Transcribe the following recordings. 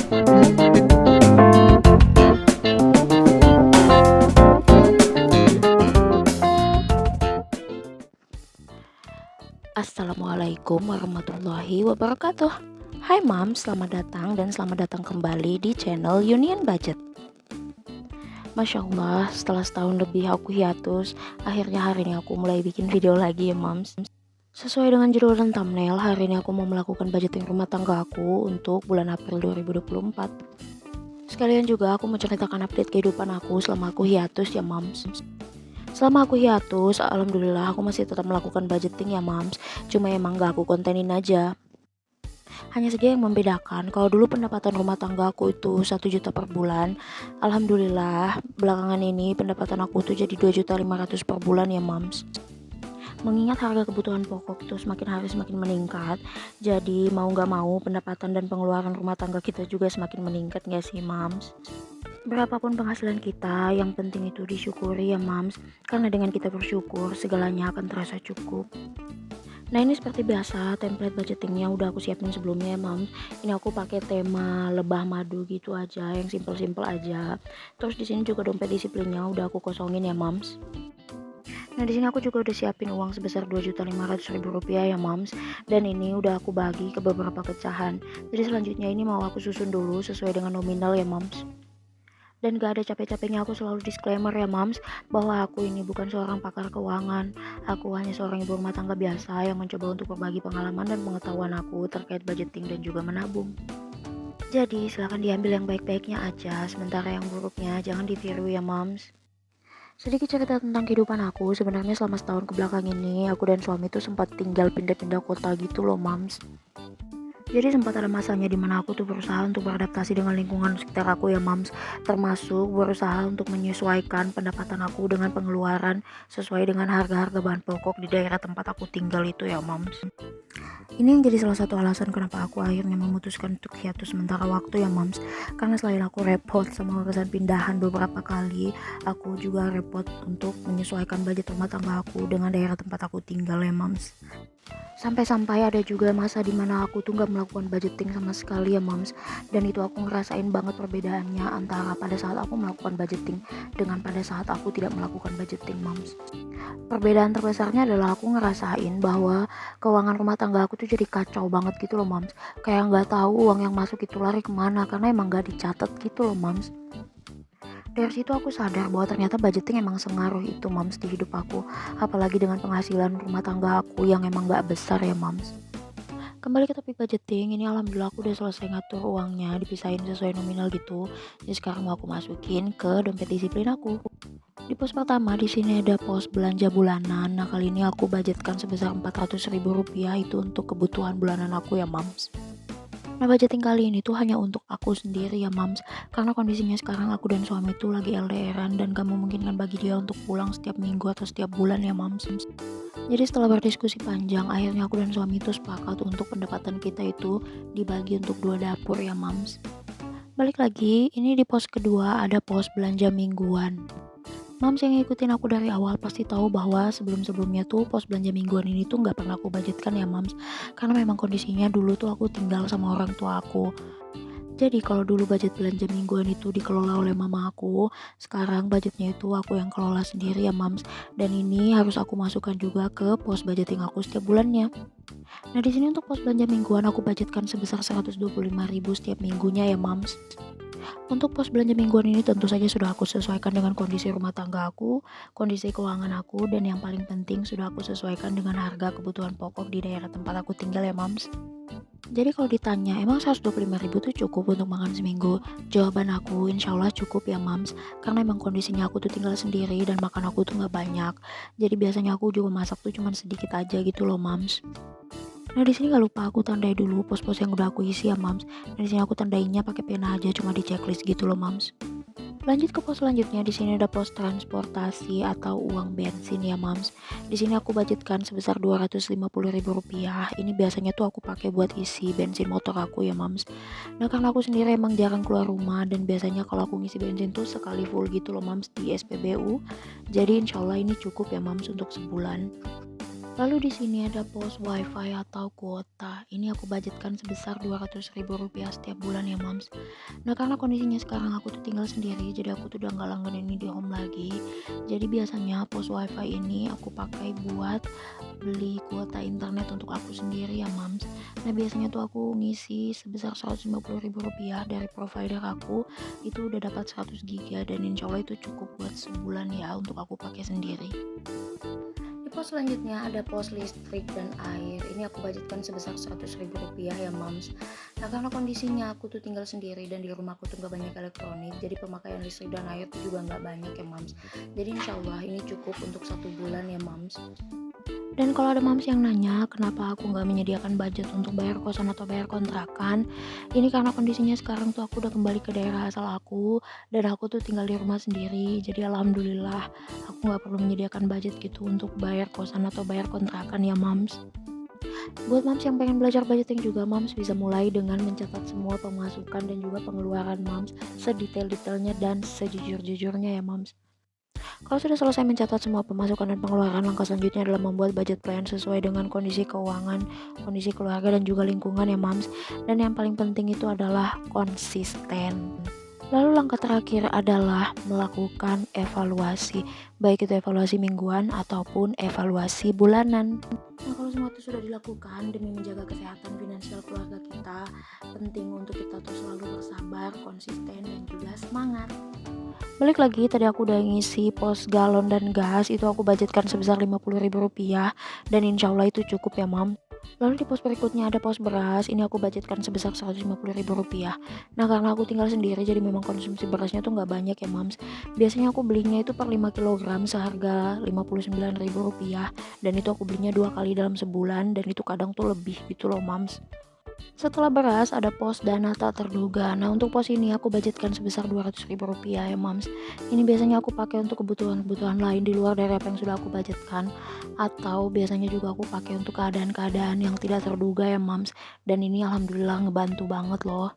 Assalamualaikum warahmatullahi wabarakatuh. Hai Mam, selamat datang dan selamat datang kembali di channel Union Budget. Masya Allah, setelah setahun lebih aku hiatus, akhirnya hari ini aku mulai bikin video lagi ya Mams. Sesuai dengan judul dan thumbnail, hari ini aku mau melakukan budgeting rumah tangga aku untuk bulan April 2024. Sekalian juga aku menceritakan update kehidupan aku selama aku hiatus ya Mams. Selama aku hiatus, alhamdulillah aku masih tetap melakukan budgeting ya Mams. Cuma emang gak aku kontenin aja. Hanya saja yang membedakan, kalau dulu pendapatan rumah tangga aku itu 1 juta per bulan. Alhamdulillah, belakangan ini pendapatan aku tuh jadi 2.500.000 per bulan ya Mams. Mengingat harga kebutuhan pokok itu semakin hari semakin meningkat, jadi mau gak mau pendapatan dan pengeluaran rumah tangga kita juga semakin meningkat gak sih Mams? Berapapun penghasilan kita, yang penting itu disyukuri ya Mams, karena dengan kita bersyukur segalanya akan terasa cukup. Nah ini seperti biasa, template budgetingnya udah aku siapin sebelumnya ya Mams. Ini aku pakai tema lebah madu gitu aja, yang simple-simple aja. Terus di sini juga dompet disiplinnya udah aku kosongin ya Mams. Nah di sini aku juga udah siapin uang sebesar 2.500.000 rupiah ya Mams, dan ini udah aku bagi ke beberapa pecahan. Jadi selanjutnya ini mau aku susun dulu sesuai dengan nominal ya Mams. Dan gak ada capek-capeknya aku selalu disclaimer ya Mams, bahwa aku ini bukan seorang pakar keuangan. Aku hanya seorang ibu rumah tangga biasa yang mencoba untuk berbagi pengalaman dan pengetahuan aku terkait budgeting dan juga menabung. Jadi silahkan diambil yang baik-baiknya aja, sementara yang buruknya jangan ditiru ya Mams. Sedikit cerita tentang kehidupan aku, sebenarnya selama setahun kebelakang ini aku dan suami tuh sempat tinggal pindah-pindah kota gitu loh Mams. Jadi sempat ada masanya dimana aku tuh berusaha untuk beradaptasi dengan lingkungan sekitar aku ya Mams, termasuk berusaha untuk menyesuaikan pendapatan aku dengan pengeluaran sesuai dengan harga-harga bahan pokok di daerah tempat aku tinggal itu ya Mams. Ini yang jadi salah satu alasan kenapa aku akhirnya memutuskan untuk hiatus sementara waktu ya Mams, karena selain aku repot sama urusan pindahan beberapa kali, aku juga repot untuk menyesuaikan budget rumah tangga aku dengan daerah tempat aku tinggal ya Mams. Sampai-sampai ada juga masa dimana aku tuh gak melakukan budgeting sama sekali ya Mams, dan itu aku ngerasain banget perbedaannya antara pada saat aku melakukan budgeting dengan pada saat aku tidak melakukan budgeting Mams. Perbedaan terbesarnya adalah aku ngerasain bahwa keuangan rumah tangga aku tuh jadi kacau banget gitu loh Mams, kayak gak tahu uang yang masuk itu lari kemana karena emang gak dicatat gitu loh Mams. Dari situ aku sadar bahwa ternyata budgeting emang sengaruh itu Mams di hidup aku, apalagi dengan penghasilan rumah tangga aku yang emang gak besar ya Mams. Kembali ke topik budgeting, ini alhamdulillah aku udah selesai ngatur uangnya, dipisahin sesuai nominal gitu. Jadi sekarang mau aku masukin ke dompet disiplin aku. Di pos pertama di sini ada pos belanja bulanan. Nah kali ini aku budgetkan sebesar 400.000 rupiah itu untuk kebutuhan bulanan aku ya Mams. Nah budgeting kali ini tuh hanya untuk aku sendiri ya Mams, karena kondisinya sekarang aku dan suami tuh lagi LDRan dan gak memungkinkan bagi dia untuk pulang setiap minggu atau setiap bulan ya Mams. Jadi setelah berdiskusi panjang, akhirnya aku dan suami itu sepakat untuk pendapatan kita itu dibagi untuk 2 dapur ya Mams. Balik lagi, ini di pos kedua ada pos belanja mingguan. Mams yang ngikutin aku dari awal pasti tahu bahwa sebelum-sebelumnya tuh pos belanja mingguan ini tuh gak pernah aku budgetkan ya Mams, karena memang kondisinya dulu tuh aku tinggal sama orang tua aku. Jadi kalau dulu budget belanja mingguan itu dikelola oleh mama aku, sekarang budgetnya itu aku yang kelola sendiri ya Mams, dan ini harus aku masukkan juga ke pos budgeting aku setiap bulannya. Nah di sini untuk pos belanja mingguan aku budgetkan sebesar 125.000 setiap minggunya ya Mams. Untuk pos belanja mingguan ini tentu saja sudah aku sesuaikan dengan kondisi rumah tangga aku, kondisi keuangan aku, dan yang paling penting sudah aku sesuaikan dengan harga kebutuhan pokok di daerah tempat aku tinggal ya Mams. Jadi kalau ditanya emang 125.000 itu cukup untuk makan seminggu? Jawaban aku insya Allah cukup ya Mams, karena emang kondisinya aku tuh tinggal sendiri dan makan aku tuh gak banyak. Jadi biasanya aku juga masak tuh cuman sedikit aja gitu loh Mams. Nah di sini gak lupa aku tandai dulu pos-pos yang udah aku isi ya Mams. Nah di sini aku tandainya pakai pena aja, cuma di checklist gitu loh Mams. Lanjut ke pos selanjutnya, di sini ada pos transportasi atau uang bensin ya Mams. Di sini aku budgetkan sebesar 250.000 rupiah. Ini biasanya tuh aku pakai buat isi bensin motor aku ya Mams. Nah karena aku sendiri emang jarang keluar rumah dan biasanya kalau aku ngisi bensin tuh sekali full gitu loh Mams di SPBU. Jadi insya Allah ini cukup ya Mams untuk sebulan. Lalu di sini ada pos wifi atau kuota. Ini aku budgetkan sebesar Rp200.000 setiap bulan ya Mams. Nah karena kondisinya sekarang aku tuh tinggal sendiri, jadi aku tuh udah nggak langganan ini di home lagi. Jadi biasanya pos wifi ini aku pakai buat beli kuota internet untuk aku sendiri ya Mams. Nah biasanya tuh aku ngisi sebesar Rp150.000 dari provider aku, itu udah dapat 100 GB dan insya Allah itu cukup buat sebulan ya untuk aku pakai sendiri. Di pos selanjutnya ada pos listrik dan air. Ini aku budgetkan sebesar Rp100.000 ya Mams. Nah karena kondisinya aku tuh tinggal sendiri dan di rumahku tuh gak banyak elektronik, jadi pemakaian listrik dan air tuh juga gak banyak ya Mams. Jadi insya Allah ini cukup untuk 1 bulan ya Mams. Dan kalau ada mams yang nanya kenapa aku nggak menyediakan budget untuk bayar kosan atau bayar kontrakan, ini karena kondisinya sekarang tuh aku udah kembali ke daerah asal aku dan aku tuh tinggal di rumah sendiri. Jadi alhamdulillah aku nggak perlu menyediakan budget gitu untuk bayar kosan atau bayar kontrakan ya mams. Buat mams yang pengen belajar budgeting juga, mams bisa mulai dengan mencatat semua pemasukan dan juga pengeluaran mams sedetail-detailnya dan sejujur-jujurnya ya mams. Kalau sudah selesai mencatat semua pemasukan dan pengeluaran, langkah selanjutnya adalah membuat budget plan sesuai dengan kondisi keuangan, kondisi keluarga, dan juga lingkungan ya mams. Dan yang paling penting itu adalah konsisten. Lalu langkah terakhir adalah melakukan evaluasi, baik itu evaluasi mingguan ataupun evaluasi bulanan. Nah kalau semua itu sudah dilakukan demi menjaga kesehatan finansial keluarga kita, penting untuk kita tuh selalu bersabar, konsisten, dan juga semangat. Balik lagi, tadi aku udah ngisi pos galon dan gas, itu aku budgetkan sebesar Rp50.000 dan insya Allah itu cukup ya mam. Lalu di pos berikutnya ada pos beras, ini aku budgetkan sebesar Rp150.000. Nah karena aku tinggal sendiri jadi memang konsumsi berasnya tuh nggak banyak ya mams. Biasanya aku belinya itu per 5 kg seharga Rp59.000 dan itu aku belinya 2 kali dalam sebulan dan itu kadang tuh lebih gitu loh mams. Setelah beras ada pos dana tak terduga. Nah untuk pos ini aku budgetkan sebesar Rp200.000 ya mams. Ini biasanya aku pakai untuk kebutuhan-kebutuhan lain di luar dari apa yang sudah aku budgetkan, atau biasanya juga aku pakai untuk keadaan-keadaan yang tidak terduga ya mams. Dan ini alhamdulillah ngebantu banget loh.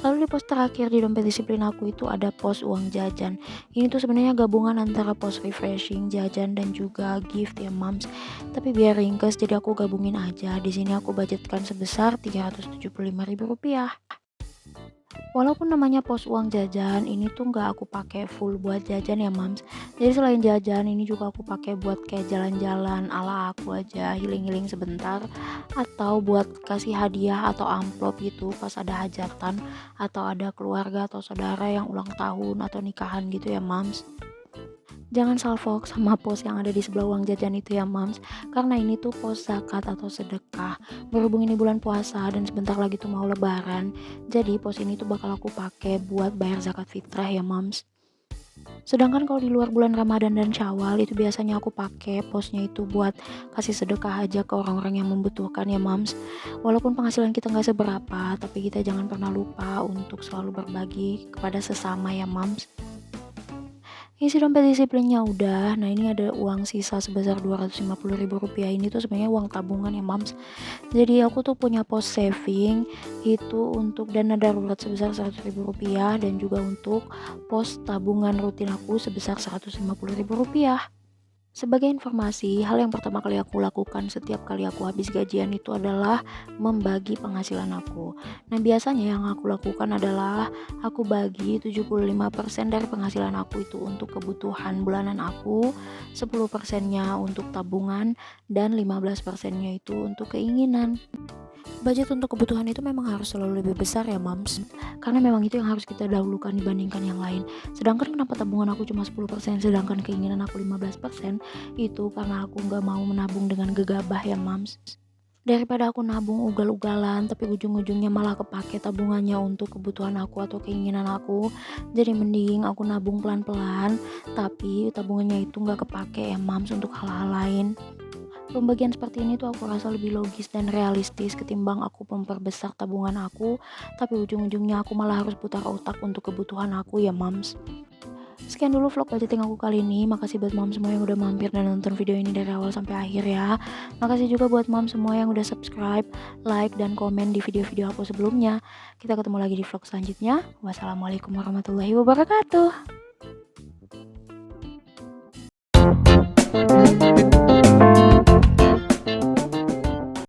Lalu di pos terakhir di dompet disiplin aku itu ada pos uang jajan. Ini tuh sebenarnya gabungan antara pos refreshing, jajan, dan juga gift ya mams. Tapi biar ringkas jadi aku gabungin aja. Di sini aku budgetkan sebesar Rp375.000. Walaupun namanya pos uang jajan, ini tuh nggak aku pakai full buat jajan ya mams. Jadi selain jajan, ini juga aku pakai buat kayak jalan-jalan ala aku aja, healing-healing sebentar, atau buat kasih hadiah atau amplop gitu pas ada hajatan, atau ada keluarga atau saudara yang ulang tahun atau nikahan gitu ya mams. Jangan salfok sama pos yang ada di sebelah uang jajan itu ya mams, karena ini tuh pos zakat atau sedekah. Berhubung ini bulan puasa dan sebentar lagi tuh mau lebaran, jadi pos ini tuh bakal aku pakai buat bayar zakat fitrah ya mams. Sedangkan kalau di luar bulan Ramadan dan Syawal itu biasanya aku pakai posnya itu buat kasih sedekah aja ke orang-orang yang membutuhkan ya mams. Walaupun penghasilan kita nggak seberapa, tapi kita jangan pernah lupa untuk selalu berbagi kepada sesama ya mams. Isi dompet disiplinnya udah. Nah ini ada uang sisa sebesar Rp250.000. Ini tuh sebenarnya uang tabungan ya mams. Jadi aku tuh punya pos saving itu untuk dana darurat sebesar Rp100.000 dan juga untuk pos tabungan rutin aku sebesar Rp150.000. Sebagai informasi, hal yang pertama kali aku lakukan setiap kali aku habis gajian itu adalah membagi penghasilan aku. Nah, biasanya yang aku lakukan adalah aku bagi 75% dari penghasilan aku itu untuk kebutuhan bulanan aku, 10%-nya untuk tabungan, dan 15%-nya itu untuk keinginan. Budget untuk kebutuhan itu memang harus selalu lebih besar ya mams, karena memang itu yang harus kita dahulukan dibandingkan yang lain. Sedangkan kenapa tabungan aku cuma 10% sedangkan keinginan aku 15%, itu karena aku gak mau menabung dengan gegabah ya mams. Daripada aku nabung ugal-ugalan tapi ujung-ujungnya malah kepake tabungannya untuk kebutuhan aku atau keinginan aku, jadi mending aku nabung pelan-pelan tapi tabungannya itu gak kepake ya mams untuk hal-hal lain. Pembagian seperti ini tuh aku rasa lebih logis dan realistis ketimbang aku memperbesar tabungan aku, tapi ujung-ujungnya aku malah harus putar otak untuk kebutuhan aku ya mams. Sekian dulu vlog budgeting aku kali ini. Makasih buat mom semua yang udah mampir dan nonton video ini dari awal sampai akhir ya. Makasih juga buat mom semua yang udah subscribe, like, dan komen di video-video aku sebelumnya. Kita ketemu lagi di vlog selanjutnya. Wassalamualaikum warahmatullahi wabarakatuh.